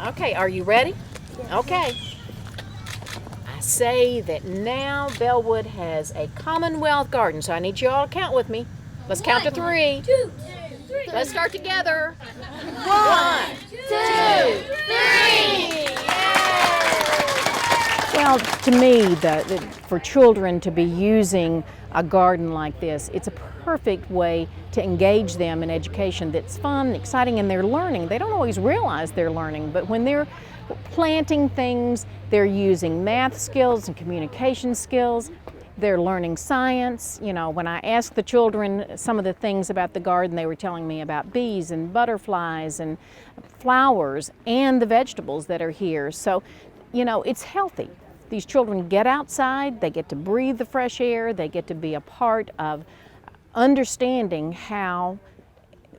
Okay, are you ready? Okay. I say that now Bellewood has a Commonwealth garden, so I need you all to count with me. Let's count to 3. 2, 3. Let's start together. 1, 2, 3. Well, to me, for children to be using a garden like this, it's a perfect way to engage them in education that's fun, exciting, and they're learning. They don't always realize they're learning, but when they're planting things, they're using math skills and communication skills. They're learning science. You know, when I asked the children some of the things about the garden, they were telling me about bees and butterflies and flowers and the vegetables that are here. So, you know, it's healthy. These children get outside, they get to breathe the fresh air, they get to be a part of understanding how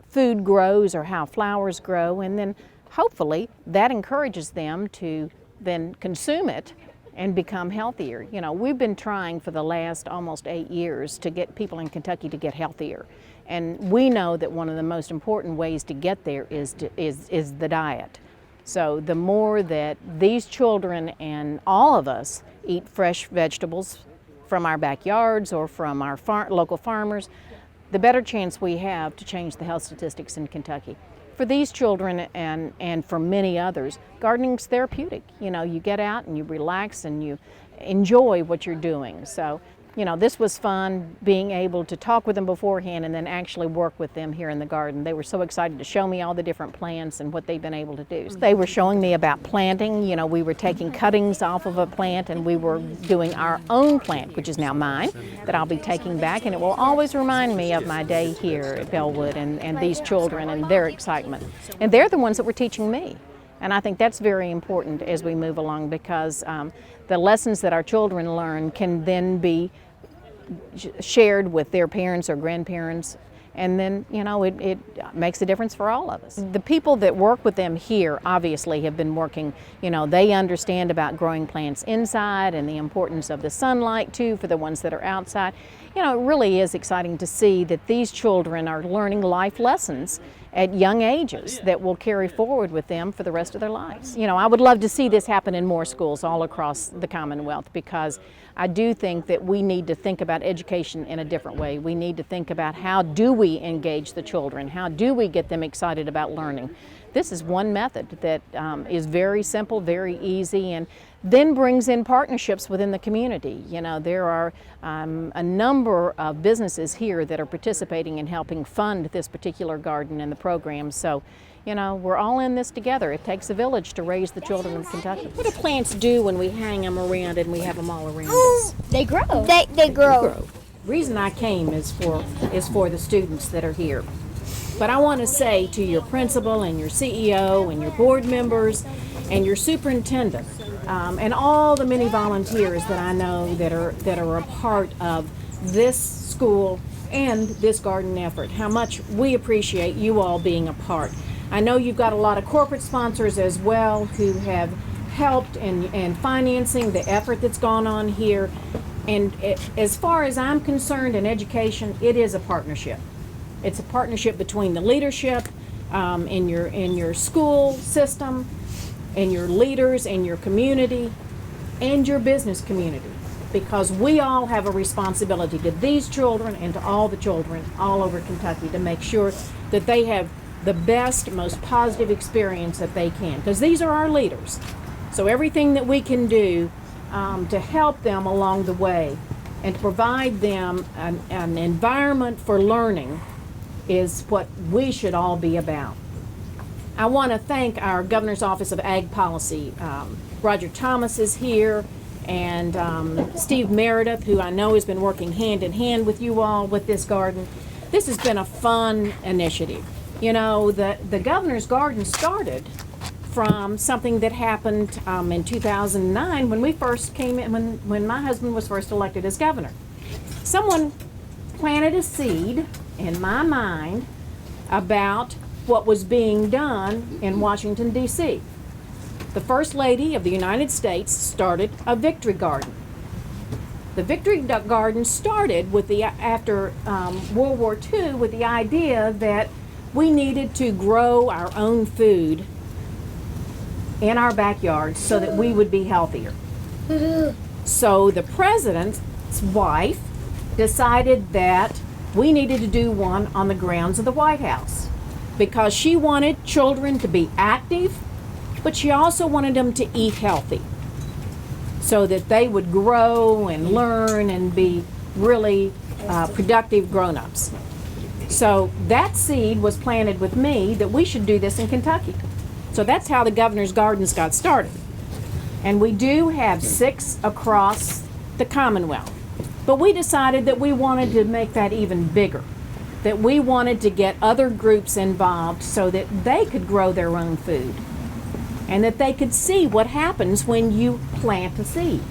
food grows or how flowers grow, and then hopefully that encourages them to then consume it and become healthier. You know, we've been trying for the last almost 8 years to get people in Kentucky to get healthier. And we know that one of the most important ways to get there is the diet. So the more that these children and all of us eat fresh vegetables from our backyards or from our local farmers, the better chance we have to change the health statistics in Kentucky. For these children and for many others, gardening's therapeutic. You know, you get out and you relax and you enjoy what you're doing. So, you know, this was fun, being able to talk with them beforehand and then actually work with them here in the garden. They were so excited to show me all the different plants and what they've been able to do. They were showing me about planting. You know, we were taking cuttings off of a plant and we were doing our own plant, which is now mine, that I'll be taking back, and it will always remind me of my day here at Bellewood and these children and their excitement. And they're the ones that were teaching me. And I think that's very important as we move along, because the lessons that our children learn can then be shared with their parents or grandparents, and then, you know, it makes a difference for all of us. The people that work with them here obviously have been working, you know, they understand about growing plants inside and the importance of the sunlight too for the ones that are outside. You know, it really is exciting to see that these children are learning life lessons at young ages that will carry forward with them for the rest of their lives. You know, I would love to see this happen in more schools all across the Commonwealth, because I do think that we need to think about education in a different way. We need to think about how do we engage the children? How do we get them excited about learning? This is one method that is very simple, very easy, and then brings in partnerships within the community. You know, there are a number of businesses here that are participating in helping fund this particular garden and the program. So, you know, we're all in this together. It takes a village to raise the children of Kentucky. What do plants do when we hang them around and we have them all around us? They grow. They grow. The reason I came is for the students that are here. But I want to say to your principal and your CEO and your board members and your superintendent and all the many volunteers that I know that are a part of this school and this garden effort, how much we appreciate you all being a part. I know you've got a lot of corporate sponsors as well who have helped in financing the effort that's gone on here. And as far as I'm concerned in education, it is a partnership. It's a partnership between the leadership in your school system, and your leaders, and your community, and your business community, because we all have a responsibility to these children and to all the children all over Kentucky to make sure that they have the best, most positive experience that they can, because these are our leaders. So everything that we can do to help them along the way and to provide them an environment for learning is what we should all be about. I want to thank our Governor's Office of Ag Policy. Roger Thomas is here, and Steve Meredith, who I know has been working hand in hand with you all with this garden. This has been a fun initiative. You know, the Governor's Garden started from something that happened in 2009 when we first came in, when my husband was first elected as governor. Someone planted a seed in my mind about what was being done in Washington, D.C. The First Lady of the United States started a Victory Garden. The Victory Garden started with after World War II with the idea that we needed to grow our own food in our backyards so that we would be healthier. So the president's wife decided that we needed to do one on the grounds of the White House because she wanted children to be active, but she also wanted them to eat healthy so that they would grow and learn and be really productive grown-ups. So that seed was planted with me that we should do this in Kentucky. So that's how the Governor's Gardens got started. And we do have 6 across the Commonwealth. But we decided that we wanted to make that even bigger, that we wanted to get other groups involved so that they could grow their own food and that they could see what happens when you plant a seed.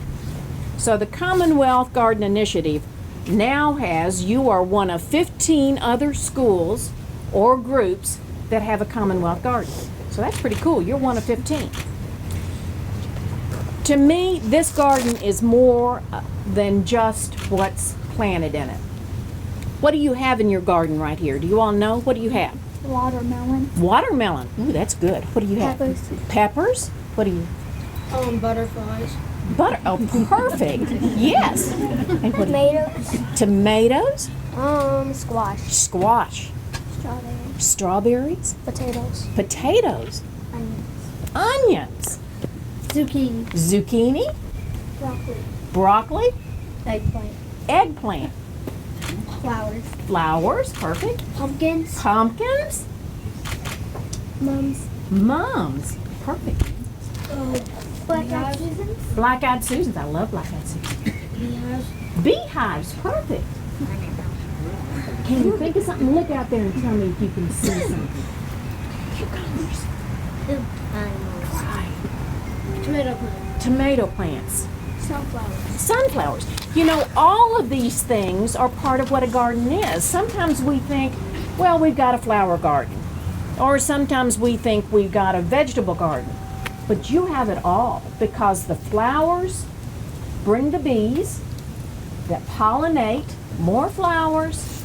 So the Commonwealth Garden Initiative now has, you are one of 15 other schools or groups that have a Commonwealth Garden. So that's pretty cool. You're one of 15. To me, this garden is more than just what's planted in it. What do you have in your garden right here? Do you all know? What do you have? Watermelon. Watermelon. Ooh, that's good. What do you have? Peppers. Peppers? What do you? Butterflies. Butter. Oh, perfect. Yes. And what do you? Tomatoes. Tomatoes? Squash. Squash. Strawberries. Strawberries? Potatoes. Potatoes. Onions. Onions. Zucchini. Zucchini. Broccoli. Broccoli. Eggplant. Eggplant. Flowers. Flowers. Perfect. Pumpkins. Pumpkins. Mums. Mums. Perfect. Black-eyed Susans. Black-eyed Susans. I love black-eyed Susans. Beehives. Beehives. Perfect. Can you think of something? Look out there and tell me if you can see something. Cucumbers. Right. Tomato plants. Tomato plants. Sunflowers. Sunflowers. You know, all of these things are part of what a garden is. Sometimes we think, well, we've got a flower garden. Or sometimes we think we've got a vegetable garden. But you have it all because the flowers bring the bees that pollinate more flowers,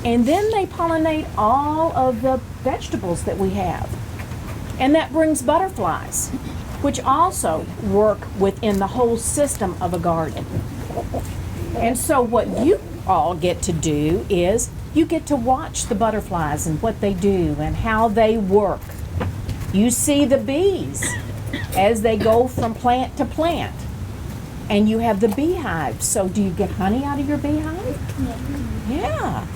and then they pollinate all of the vegetables that we have. And that brings butterflies, which also work within the whole system of a garden. And so what you all get to do is you get to watch the butterflies and what they do and how they work. You see the bees as they go from plant to plant. And you have the beehives. So do you get honey out of your beehive? Yeah.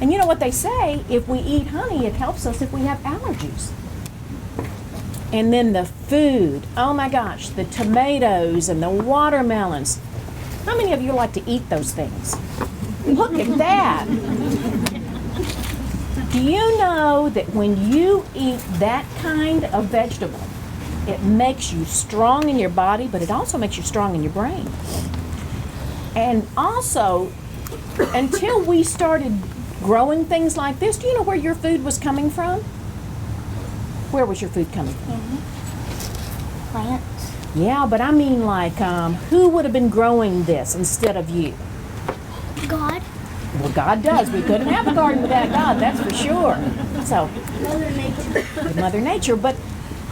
And you know what they say, if we eat honey, it helps us if we have allergies. And then the food, oh my gosh, the tomatoes and the watermelons. How many of you like to eat those things? Look at that. Do you know that when you eat that kind of vegetable, it makes you strong in your body, but it also makes you strong in your brain? And also, until we started growing things like this, do you know where your food was coming from? Where was your food coming from? Plants. Yeah, but I mean like, who would have been growing this instead of you? God. Well, God does. We couldn't have a garden without God, that's for sure. So, Mother Nature. Mother Nature. But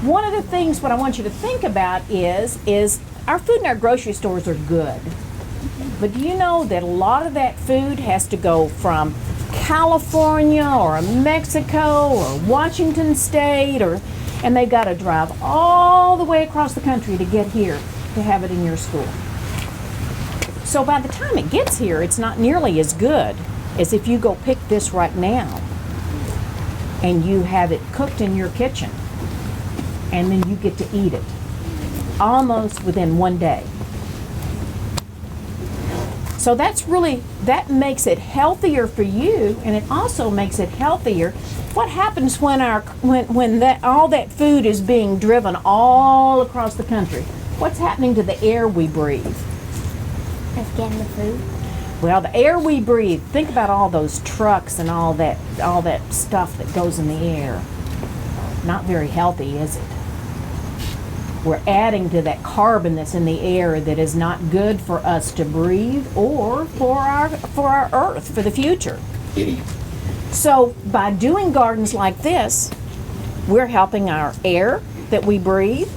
one of the things what I want you to think about is our food in our grocery stores are good. But do you know that a lot of that food has to go from California or Mexico or Washington State, and they've got to drive all the way across the country to get here to have it in your school. So by the time it gets here, it's not nearly as good as if you go pick this right now and you have it cooked in your kitchen and then you get to eat it almost within one day. So that makes it healthier for you, and it also makes it healthier. What happens when all that food is being driven all across the country? What's happening to the air we breathe? It's getting the food. Well, the air we breathe, think about all those trucks and all that stuff that goes in the air. Not very healthy, is it? We're adding to that carbon that's in the air that is not good for us to breathe or for our earth, for the future. So by doing gardens like this, we're helping our air that we breathe.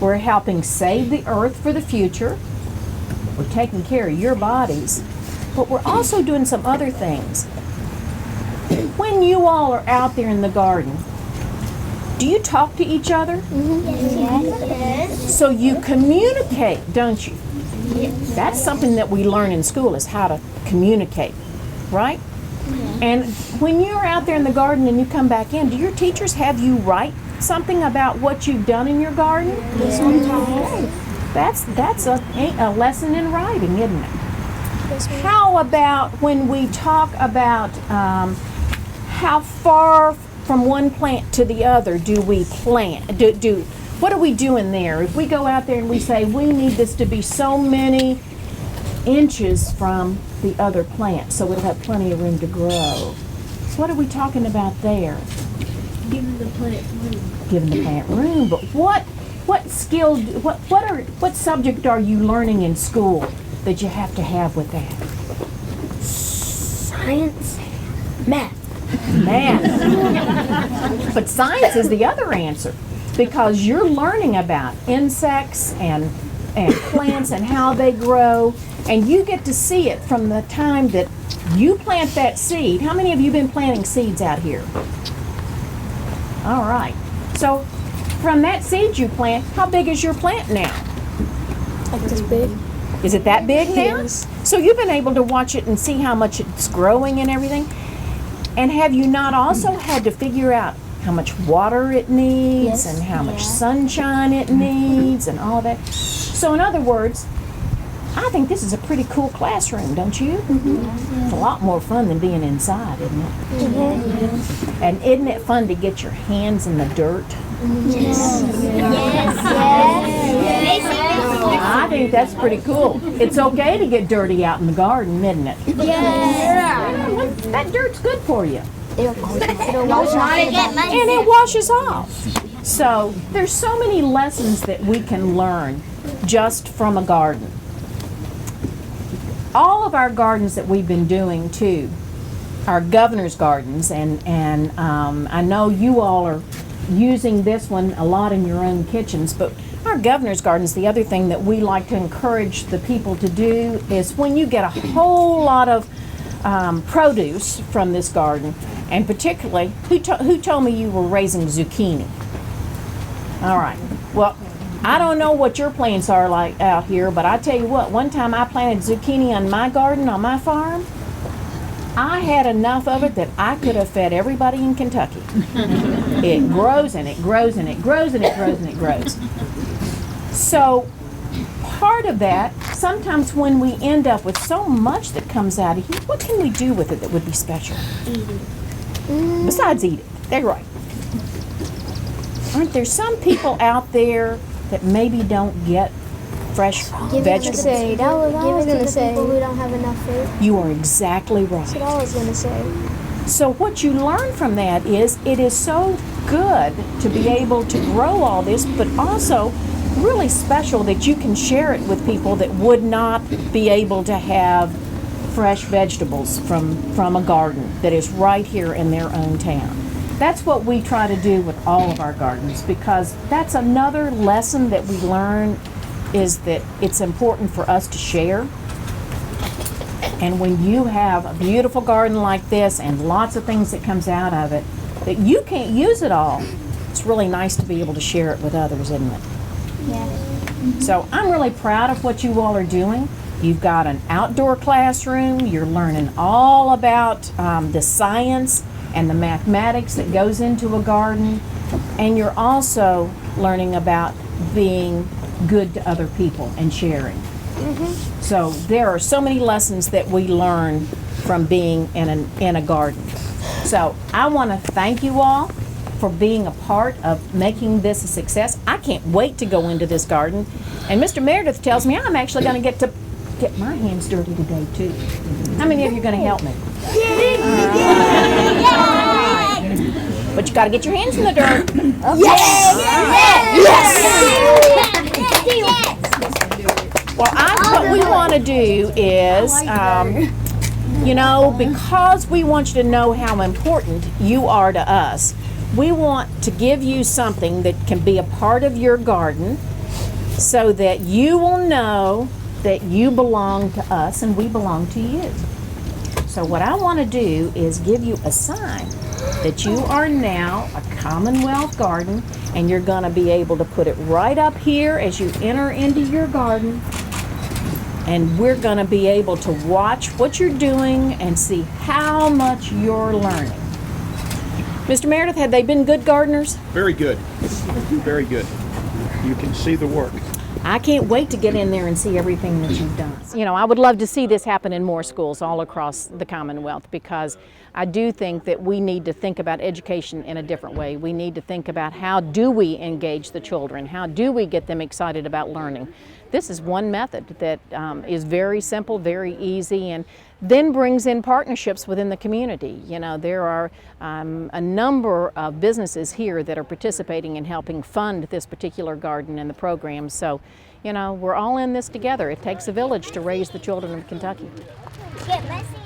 We're helping save the earth for the future. We're taking care of your bodies. But we're also doing some other things. When you all are out there in the garden, do you talk to each other? Yes. So you communicate, don't you? That's something that we learn in school, is how to communicate, right? And when you're out there in the garden and you come back in, do your teachers have you write something about what you've done in your garden? That's a lesson in writing, isn't it? How about when we talk about how far from one plant to the other do we plant? What are we doing there? If we go out there and we say we need this to be so many inches from the other plant so it'll have plenty of room to grow. So what are we talking about there? Giving the plant room. Giving the plant room. But what subject are you learning in school that you have to have with that? Science. Math. Math. But science is the other answer, because you're learning about insects and plants and how they grow, and you get to see it from the time that you plant that seed. How many of you been planting seeds out here? All right. So from that seed you plant, how big is your plant now? Like this big. Is it that big now? Yes. So you've been able to watch it and see how much it's growing and everything? And have you not also had to figure out how much water it needs and how much sunshine it needs and all that? So in other words, I think this is a pretty cool classroom, don't you? It's a lot more fun than being inside, isn't it? And isn't it fun to get your hands in the dirt? Yes. I think that's pretty cool. It's okay to get dirty out in the garden, isn't it? Yes. That dirt's good for you. It'll wash off. And it washes off. So there's so many lessons that we can learn just from a garden. All of our gardens that we've been doing too are governor's gardens, and I know you all are using this one a lot in your own kitchens, but our governor's gardens, the other thing that we like to encourage the people to do is when you get a whole lot of produce from this garden, and particularly, who told me you were raising zucchini? All right. Well, I don't know what your plants are like out here, but I tell you what, one time I planted zucchini on my garden, on my farm. I had enough of it that I could have fed everybody in Kentucky. It grows and it grows and it grows and it grows and it grows. So part of that, sometimes when we end up with so much that comes out of here, what can we do with it that would be special? Eat it. Besides eat it. They're right. Aren't there some people out there that maybe don't get fresh vegetables? I was going to say people who don't have enough food. You are exactly right. That's what I was going to say. So what you learn from that is it is so good to be able to grow all this, but also really special that you can share it with people that would not be able to have fresh vegetables from a garden that is right here in their own town. That's what we try to do with all of our gardens, because that's another lesson that we learn, is that it's important for us to share. And when you have a beautiful garden like this and lots of things that comes out of it, that you can't use it all, it's really nice to be able to share it with others, isn't it? Yeah. So I'm really proud of what you all are doing. You've got an outdoor classroom. You're learning all about the science and the mathematics that goes into a garden. And you're also learning about being good to other people and sharing. So there are so many lessons that we learn from being in a garden. So I want to thank you all for being a part of making this a success. I can't wait to go into this garden. And Mr. Meredith tells me I'm actually going to get my hands dirty today too. How many of you are going to help me? But you got to get your hands in the dirt. Yes! Well, what we want to do is, because we want you to know how important you are to us, We want to give you something that can be a part of your garden so that you will know that you belong to us and we belong to you. So what I want to do is give you a sign that you are now a Commonwealth garden, and you're going to be able to put it right up here as you enter into your garden, and we're going to be able to watch what you're doing and see how much you're learning. Mr. Meredith, have they been good gardeners? Very good. Very good. You can see the work. I can't wait to get in there and see everything that you've done. You know, I would love to see this happen in more schools all across the Commonwealth, because I do think that we need to think about education in a different way. We need to think about how do we engage the children? How do we get them excited about learning? This is one method that is very simple, very easy, and then brings in partnerships within the community. You know, there are a number of businesses here that are participating in helping fund this particular garden and the program. So, you know, we're all in this together. It takes a village to raise the children of Kentucky. Get messy.